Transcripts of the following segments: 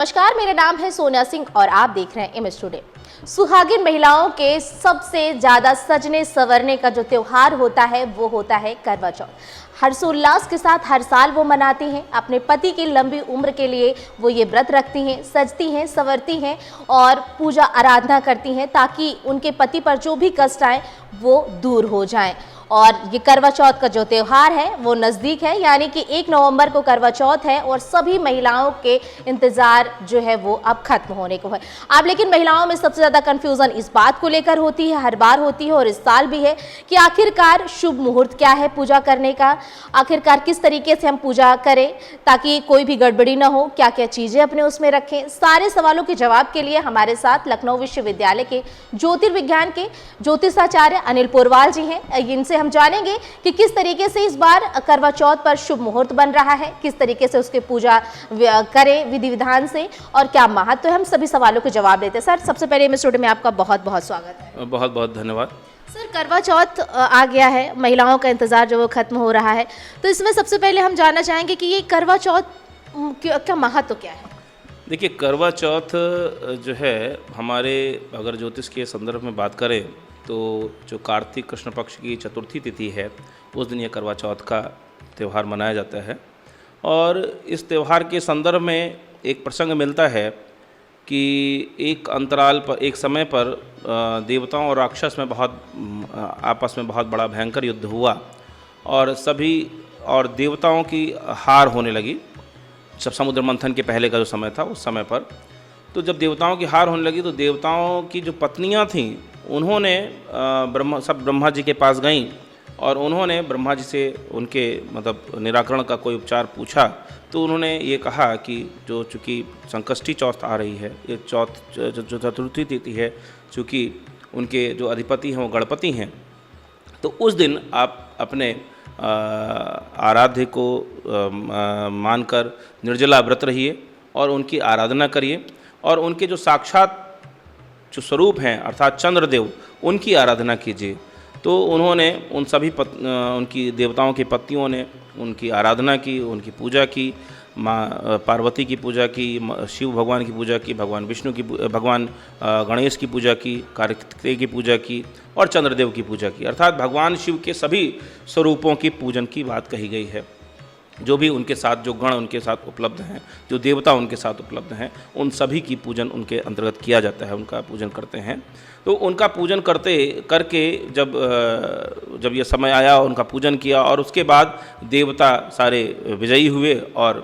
नमस्कार, मेरा नाम है सोनिया सिंह और आप देख रहे हैं इमेज टुडे। सुहागिन महिलाओं के सबसे ज्यादा सजने संवरने का जो त्योहार होता है वो होता है करवा चौथ। हर्षोल्लास के साथ हर साल वो मनाती हैं। अपने पति की लंबी उम्र के लिए वो ये व्रत रखती हैं, सजती हैं, संवरती हैं और पूजा आराधना करती हैं ताकि उनके पति पर जो भी कष्ट आए वो दूर हो जाएं। और ये करवा चौथ का जो त्यौहार है वो नज़दीक है, यानी कि 1 नवंबर को करवा चौथ है और सभी महिलाओं के इंतज़ार जो है वो अब खत्म होने को है। अब लेकिन महिलाओं में सबसे ज़्यादा कन्फ्यूज़न इस बात को लेकर होती है, हर बार होती है और इस साल भी है कि आखिरकार शुभ मुहूर्त क्या है पूजा करने का, आखिरकार किस तरीके से हम पूजा करें ताकि कोई भी गड़बड़ी ना हो, क्या क्या चीज़ें अपने उसमें रखें। सारे सवालों के जवाब के लिए हमारे साथ लखनऊ विश्वविद्यालय के ज्योतिर्विज्ञान के ज्योतिषाचार्य अनिल पोरवाल जी हैं। इनसे हम जानेंगे कि किस तरीके से इस बार करवा चौथ पर शुभ मुहूर्त बन रहा है, किस तरीके से उसकी पूजा करें विधि विधान से और क्या महत्व है। हम सभी सवालों के जवाब देते हैं। सर, सबसे पहले इस स्टूडियो में आपका बहुत बहुत स्वागत है। बहुत बहुत धन्यवाद। सर, करवा चौथ आ गया है, महिलाओं का इंतजार जो वो खत्म हो रहा है, तो इसमें सबसे पहले हम जानना चाहेंगे कि ये करवा चौथ का महत्व क्या है। देखिए, करवा चौथ जो है हमारे अगर ज्योतिष के संदर्भ में बात करें तो जो कार्तिक कृष्ण पक्ष की चतुर्थी तिथि है उस दिन ये करवा चौथ का त्यौहार मनाया जाता है। और इस त्यौहार के संदर्भ में एक प्रसंग मिलता है कि एक अंतराल पर, एक समय पर देवताओं और राक्षस में आपस में बहुत बड़ा भयंकर युद्ध हुआ और देवताओं की हार होने लगी। जब समुद्र मंथन के पहले का जो समय था उस समय पर, तो जब देवताओं की हार होने लगी तो देवताओं की जो पत्नियां थीं उन्होंने ब्रह्मा जी के पास गईं और उन्होंने ब्रह्मा जी से उनके निराकरण का कोई उपचार पूछा। तो उन्होंने ये कहा कि जो चूँकि संकष्टी चौथ आ रही है, ये चौथ जो चतुर्थी तिथि है, चूँकि उनके जो अधिपति हैं वो गणपति हैं, तो उस दिन आप अपने आराध्य को मानकर निर्जला व्रत रहिए और उनकी आराधना करिए और उनके जो साक्षात जो स्वरूप हैं अर्थात चंद्रदेव, उनकी आराधना कीजिए। तो उन्होंने उनकी देवताओं की पत्नियों ने उनकी आराधना की, उनकी पूजा की, माँ पार्वती की पूजा की, शिव भगवान की पूजा की, भगवान विष्णु की, भगवान गणेश की पूजा की, कार्तिकेय की पूजा की और चंद्रदेव की पूजा की। अर्थात भगवान शिव के सभी स्वरूपों की पूजन की बात कही गई है। जो भी उनके साथ जो गण उनके साथ उपलब्ध हैं, जो देवता उनके साथ उपलब्ध हैं, उन सभी की पूजन उनके अंतर्गत किया जाता है, उनका पूजन करते हैं। तो उनका पूजन करके जब ये समय आया, उनका पूजन किया और उसके बाद देवता सारे विजयी हुए और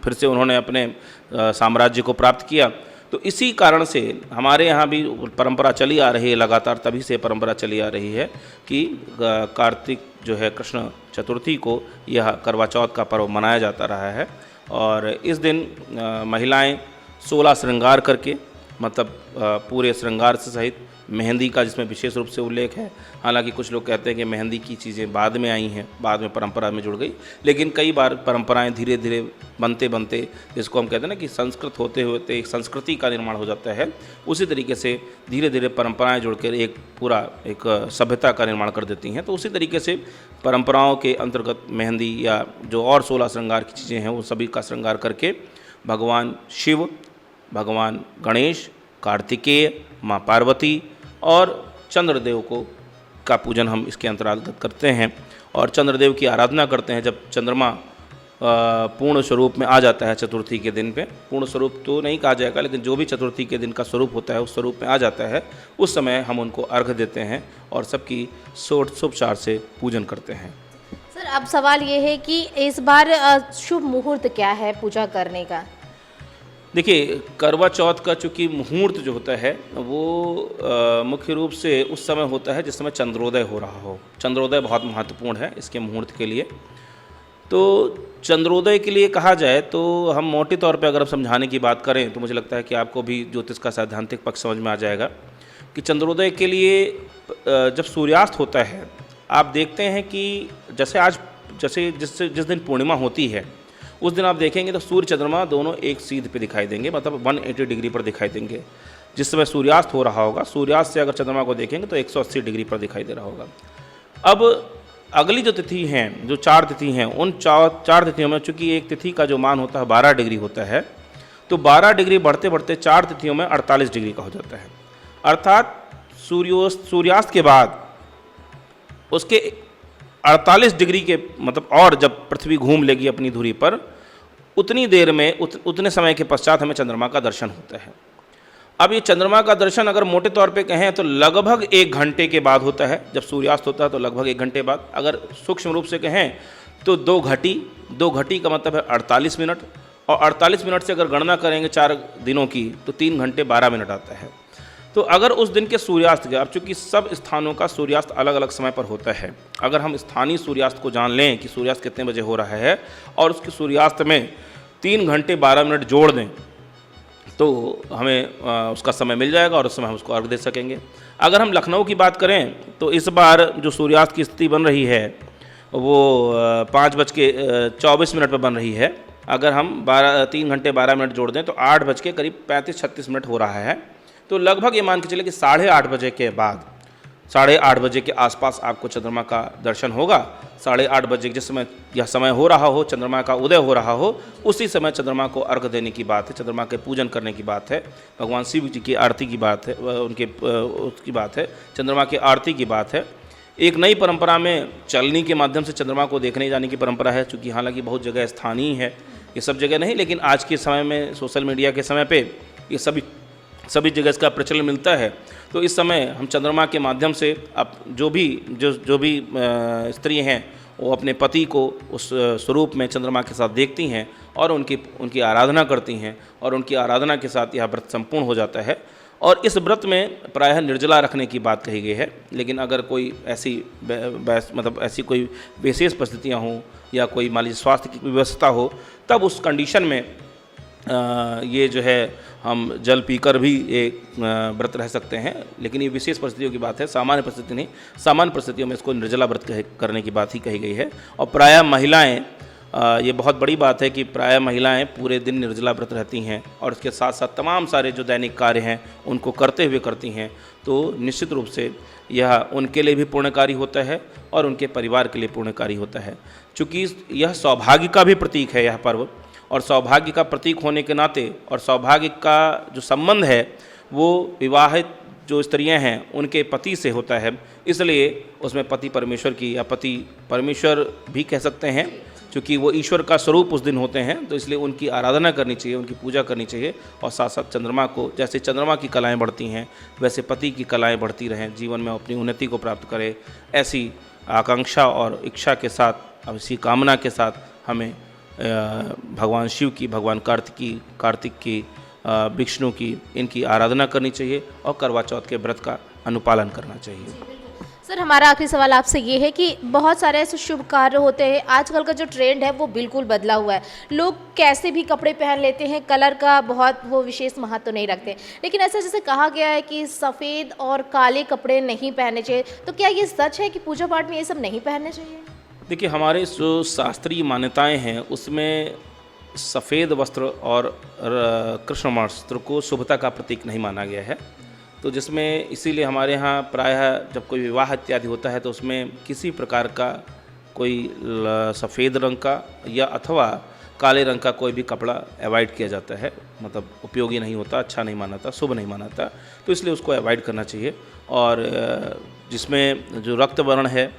फिर से उन्होंने अपने साम्राज्य को प्राप्त किया। तो इसी कारण से हमारे यहाँ भी परंपरा चली आ रही है, लगातार तभी से परंपरा चली आ रही है कि कार्तिक जो है कृष्ण चतुर्थी को यह करवा चौथ का पर्व मनाया जाता रहा है। और इस दिन महिलाएं 16 श्रृंगार करके, पूरे श्रृंगार से सहित, मेहंदी का जिसमें विशेष रूप से उल्लेख है। हालांकि कुछ लोग कहते हैं कि मेहंदी की चीज़ें बाद में आई हैं, बाद में परंपरा में जुड़ गई, लेकिन कई बार परंपराएं धीरे धीरे बनते बनते, जिसको हम कहते हैं ना कि संस्कृत होते होते एक संस्कृति का निर्माण हो जाता है, उसी तरीके से धीरे धीरे परंपराएं जुड़कर एक सभ्यता का निर्माण कर देती हैं। तो उसी तरीके से परंपराओं के अंतर्गत मेहंदी या जो और 16 श्रृंगार की चीज़ें हैं वो सभी का श्रृंगार करके भगवान शिव, भगवान गणेश, कार्तिकेय, माँ पार्वती और चंद्रदेव का पूजन हम इसके अंतर्गत करते हैं और चंद्रदेव की आराधना करते हैं। जब चंद्रमा पूर्ण स्वरूप में आ जाता है चतुर्थी के दिन पे, पूर्ण स्वरूप तो नहीं कहा जाएगा, लेकिन जो भी चतुर्थी के दिन का स्वरूप होता है उस स्वरूप में आ जाता है, उस समय हम उनको अर्घ्य देते हैं और सबकी षोडशोपचार से पूजन करते हैं। सर, अब सवाल ये है कि इस बार शुभ मुहूर्त क्या है पूजा करने का। देखिए, करवा चौथ का चूँकि मुहूर्त जो होता है वो मुख्य रूप से उस समय होता है जिस समय चंद्रोदय हो रहा हो। चंद्रोदय बहुत महत्वपूर्ण है इसके मुहूर्त के लिए। तो चंद्रोदय के लिए कहा जाए तो हम मोटे तौर पे अगर हम समझाने की बात करें तो मुझे लगता है कि आपको भी ज्योतिष का सैद्धांतिक पक्ष समझ में आ जाएगा कि चंद्रोदय के लिए जब सूर्यास्त होता है, आप देखते हैं कि जिस दिन पूर्णिमा होती है उस दिन आप देखेंगे तो सूर्य चंद्रमा दोनों एक सीध पे दिखाई देंगे, 180 डिग्री पर दिखाई देंगे। जिस समय सूर्यास्त हो रहा होगा, सूर्यास्त से अगर चंद्रमा को देखेंगे तो 180 डिग्री पर दिखाई दे रहा होगा। अब अगली जो तिथि हैं, जो 4 तिथि हैं, उन 4 तिथियों में चूँकि एक तिथि का जो मान होता है 12 डिग्री होता है, तो 12 डिग्री बढ़ते बढ़ते 4 तिथियों में 48 डिग्री का हो जाता है। अर्थात सूर्यास्त के बाद उसके 48 डिग्री के मतलब और जब पृथ्वी घूम लेगी अपनी धुरी पर, उतनी देर में उतने समय के पश्चात हमें चंद्रमा का दर्शन होता है। अब ये चंद्रमा का दर्शन अगर मोटे तौर पे कहें तो लगभग 1 घंटे के बाद होता है। जब सूर्यास्त होता है तो लगभग 1 घंटे बाद। अगर सूक्ष्म रूप से कहें तो 2 घटी का मतलब है 48 मिनट, और 48 मिनट से अगर गणना करेंगे 4 दिनों की तो 3 घंटे 12 मिनट आता है। तो अगर उस दिन के सूर्यास्त के, अब चूँकि सब स्थानों का सूर्यास्त अलग अलग समय पर होता है, अगर हम स्थानीय सूर्यास्त को जान लें कि सूर्यास्त कितने बजे हो रहा है और उसके सूर्यास्त में 3 घंटे 12 मिनट जोड़ दें तो हमें उसका समय मिल जाएगा और उस समय हम उसको अर्घ दे सकेंगे। अगर हम लखनऊ की बात करें तो इस बार जो सूर्यास्त की स्थिति बन रही है वो 5:24 पर बन रही है। अगर हम 3 घंटे 12 मिनट जोड़ दें तो 8 बज के करीब 35-36 मिनट हो रहा है। तो लगभग ये मान के चले कि 8:30 बजे के बाद, 8:30 बजे के आसपास आपको चंद्रमा का दर्शन होगा। 8:30 बजे जिस समय यह समय हो रहा हो, चंद्रमा का उदय हो रहा हो, उसी समय चंद्रमा को अर्घ देने की बात है, चंद्रमा के पूजन करने की बात है, भगवान शिव जी की आरती की बात है, उसकी बात है, चंद्रमा की आरती की बात है। एक नई परंपरा में चलनी के माध्यम से चंद्रमा को देखने जाने की परंपरा है, चूँकि हालांकि बहुत जगह स्थानीय है, ये सब जगह नहीं, लेकिन आज के समय में सोशल मीडिया के समय पे ये सभी जगह इसका प्रचलन मिलता है। तो इस समय हम चंद्रमा के माध्यम से अब जो भी स्त्री हैं वो अपने पति को उस स्वरूप में चंद्रमा के साथ देखती हैं और उनकी आराधना करती हैं, और उनकी आराधना के साथ यह व्रत संपूर्ण हो जाता है। और इस व्रत में प्रायः निर्जला रखने की बात कही गई है, लेकिन अगर कोई ऐसी कोई विशेष परिस्थितियाँ हों या कोई मान लीजिए स्वास्थ्य की व्यवस्था हो, तब उस कंडीशन में ये जो है हम जल पीकर भी एक व्रत रह सकते हैं। लेकिन ये विशेष परिस्थितियों की बात है, सामान्य परिस्थिति नहीं। सामान्य परिस्थितियों में इसको निर्जला व्रत करने की बात ही कही गई है। और प्रायः महिलाएं, ये बहुत बड़ी बात है कि प्रायः महिलाएं पूरे दिन निर्जला व्रत रहती हैं और इसके साथ साथ तमाम सारे जो दैनिक कार्य हैं उनको करते हुए करती हैं। तो निश्चित रूप से यह उनके लिए भी पुण्यकारी होता है और उनके परिवार के लिए पुण्यकारी होता है। चूँकि यह सौभाग्य का भी प्रतीक है यह पर्व, और सौभाग्य का प्रतीक होने के नाते और सौभाग्य का जो संबंध है वो विवाहित जो स्त्रियां हैं उनके पति से होता है, इसलिए उसमें पति परमेश्वर की या पति परमेश्वर भी कह सकते हैं, क्योंकि वो ईश्वर का स्वरूप उस दिन होते हैं। तो इसलिए उनकी आराधना करनी चाहिए, उनकी पूजा करनी चाहिए, और साथ साथ चंद्रमा को, जैसे चंद्रमा की कलाएँ बढ़ती हैं वैसे पति की कलाएँ बढ़ती रहें, जीवन में अपनी उन्नति को प्राप्त करे, ऐसी आकांक्षा और इच्छा के साथ, इसी कामना के साथ हमें भगवान शिव की, भगवान कार्तिक की, विष्णु की, इनकी आराधना करनी चाहिए और करवा चौथ के व्रत का अनुपालन करना चाहिए। सर, हमारा आखिरी सवाल आपसे ये है कि बहुत सारे ऐसे शुभ कार्य होते हैं, आजकल का जो ट्रेंड है वो बिल्कुल बदला हुआ है, लोग कैसे भी कपड़े पहन लेते हैं, कलर का बहुत वो विशेष महत्व नहीं रखते, लेकिन ऐसा जैसे कहा गया है कि सफ़ेद और काले कपड़े नहीं पहनने चाहिए, तो क्या ये सच है कि पूजा पाठ में ये सब नहीं पहनने चाहिए? देखिए, हमारे जो शास्त्रीय मान्यताएं हैं उसमें सफ़ेद वस्त्र और कृष्ण वस्त्र को शुभता का प्रतीक नहीं माना गया है। तो जिसमें इसीलिए हमारे यहाँ प्रायः जब कोई विवाह इत्यादि होता है तो उसमें किसी प्रकार का कोई सफ़ेद रंग का या अथवा काले रंग का कोई भी कपड़ा अवॉइड किया जाता है, मतलब उपयोगी नहीं होता, अच्छा नहीं मानाता, शुभ नहीं मानाता, तो इसलिए उसको अवॉइड करना चाहिए। और जिसमें जो रक्त वर्ण है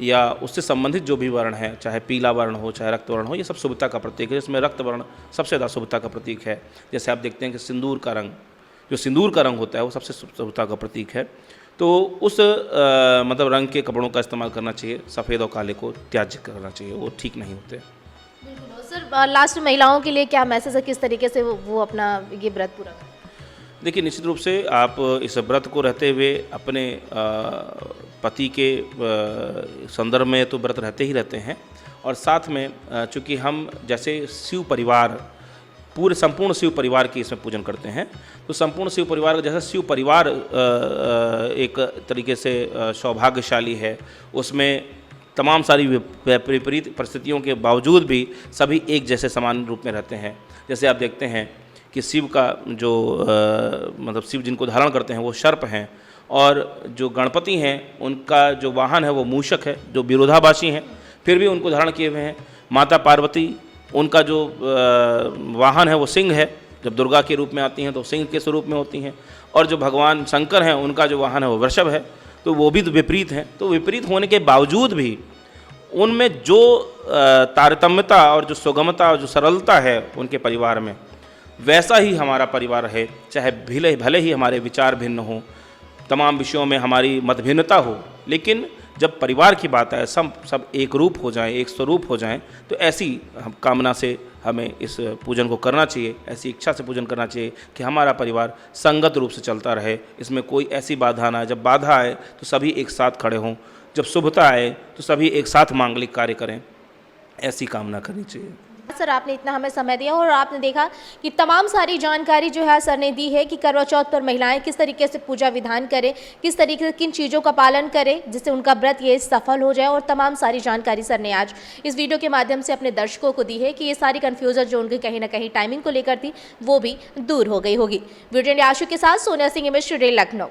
या उससे संबंधित जो भी वर्ण है, चाहे पीला वर्ण हो चाहे रक्त वर्ण हो, ये सब शुभता का प्रतीक है। इसमें रक्त वर्ण सबसे ज़्यादा शुभता का प्रतीक है। जैसे आप देखते हैं कि सिंदूर का रंग, जो सिंदूर का रंग होता है वो सबसे शुभता का प्रतीक है। तो उस मतलब रंग के कपड़ों का इस्तेमाल करना चाहिए, सफ़ेद और काले को त्याज्य करना चाहिए, वो ठीक नहीं होते। बिल्कुल। सर, लास्ट महिलाओं के लिए क्या मैसेज है, किस तरीके से वो अपना ये व्रत पूरा करें? देखिए, निश्चित रूप से आप इस व्रत को रहते हुए अपने पति के संदर्भ में तो व्रत रहते ही रहते हैं, और साथ में चूँकि हम जैसे शिव परिवार, पूरे संपूर्ण शिव परिवार की इसमें पूजन करते हैं, तो संपूर्ण शिव परिवार जैसा शिव परिवार एक तरीके से सौभाग्यशाली है, उसमें तमाम सारी विपरीत परिस्थितियों के बावजूद भी सभी एक जैसे समान रूप में रहते हैं। जैसे आप देखते हैं कि शिव का जो मतलब शिव जिनको धारण करते हैं वो सर्प हैं, और जो गणपति हैं उनका जो वाहन है वो मूषक है, जो विरोधाभासी हैं फिर भी उनको धारण किए हुए हैं। माता पार्वती, उनका जो वाहन है वो सिंह है, जब दुर्गा के रूप में आती हैं तो सिंह के स्वरूप में होती हैं, और जो भगवान शंकर हैं उनका जो वाहन है वो वृषभ है, तो वो भी तो विपरीत हैं। तो विपरीत होने के बावजूद भी उनमें जो तारतम्यता और जो सुगमता और जो सरलता है उनके परिवार में, वैसा ही हमारा परिवार है। चाहे भले ही हमारे विचार भिन्न हों, तमाम विषयों में हमारी मतभिन्नता हो, लेकिन जब परिवार की बात आए सब एक रूप हो जाएं, एक स्वरूप हो जाएं, तो ऐसी कामना से हमें इस पूजन को करना चाहिए, ऐसी इच्छा से पूजन करना चाहिए कि हमारा परिवार संगत रूप से चलता रहे, इसमें कोई ऐसी बाधा ना आए। जब बाधा आए तो सभी एक साथ खड़े हों, जब शुभता आए तो सभी एक साथ मांगलिक कार्य करें, ऐसी कामना करनी चाहिए। सर, आपने इतना हमें समय दिया और आपने देखा कि तमाम सारी जानकारी जो है सर ने दी है कि करवा चौथ पर महिलाएं किस तरीके से पूजा विधान करें, किस तरीके से किन चीज़ों का पालन करें जिससे उनका व्रत ये सफल हो जाए, और तमाम सारी जानकारी सर ने आज इस वीडियो के माध्यम से अपने दर्शकों को दी है कि ये सारी कन्फ्यूजन जो उनकी कहीं ना कहीं टाइमिंग को लेकर थी वो भी दूर हो गई होगी। वीडियो आशु के साथ सोनिया सिंह, इमेज टुडे, लखनऊ।